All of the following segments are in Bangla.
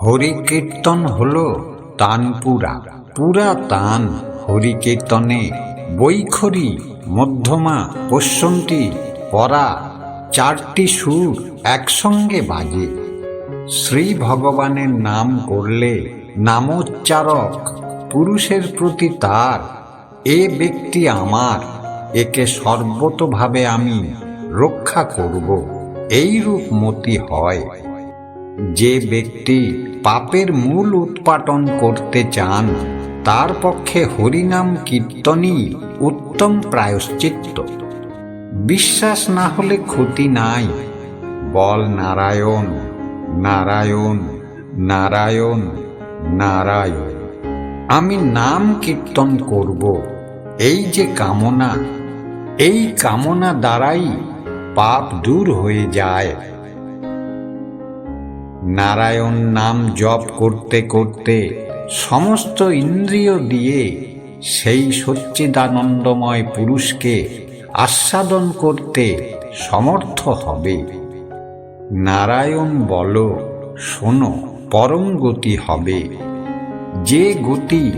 হরিকীর্তন হল তানপুরা। পুরা তান হরিকীর্তনে বৈখরি, মধ্যমা, পশ্চন্তি, পরা চারটি সুর একসঙ্গে বাজে। শ্রী ভগবানের নাম করলে নামোচ্চারক পুরুষের প্রতি তার এ ব্যক্তি আমার, একে সর্বতোভাবে আমি রক্ষা করব, এইরূপ মতি হয়। যে ব্যক্তি পাপের মূল উৎপাটন করতে চান তার পক্ষে হরিনাম কীর্তনই উত্তম প্রায়শ্চিত্ত। বিশ্বাস না হলে ক্ষতি নাই, বল নারায়ণ নারায়ণ নারায়ণ নারায়ণ। আমি নাম কীর্তন করব, এই যে কামনা, এই কামনা দ্বারাই পাপ দূর হয়ে যায়। নারায়ণ নাম জপ করতে করতে সমস্ত ইন্দ্রিয় দিয়ে সেই সচ্চিদানন্দময় পুরুষকে আস্বাদন করতে সমর্থ হবে। নারায়ণ বলো, শোনো, পরম গতি হবে। যে গতি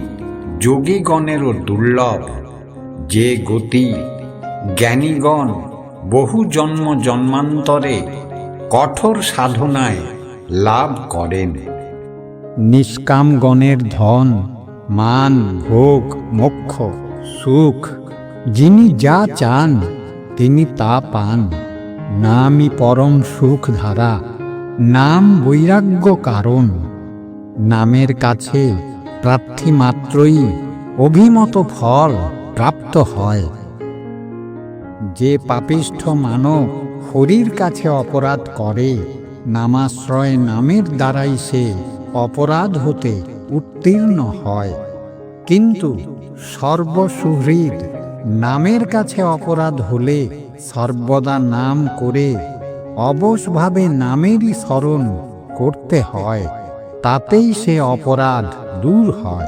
যোগীগণেরও দুর্লভ, যে গতি জ্ঞানীগণ বহু জন্ম জন্মান্তরে কঠোর সাধনায় লাভ করেন। নিষ্কামগণের ধন, মান, ভোগ, মোক্ষ, সুখ, যিনি যা চান তিনি তা পান। নামই পরম সুখ ধারা, নাম বৈরাগ্য কারণ। নামের কাছে প্রার্থী মাত্রই অভিমত ফল প্রাপ্ত হয়। যে পাপিষ্ঠ মানব হরির কাছে অপরাধ করে, নামাশ্রয় নামের দ্বারাই সে অপরাধ হতে উত্তীর্ণ হয়। কিন্তু সর্বসুহৃদ নামের কাছে অপরাধ হলে সর্বদা নাম করে অবশভাবে নামেরই স্মরণ করতে হয়, তাতেই সে অপরাধ দূর হয়।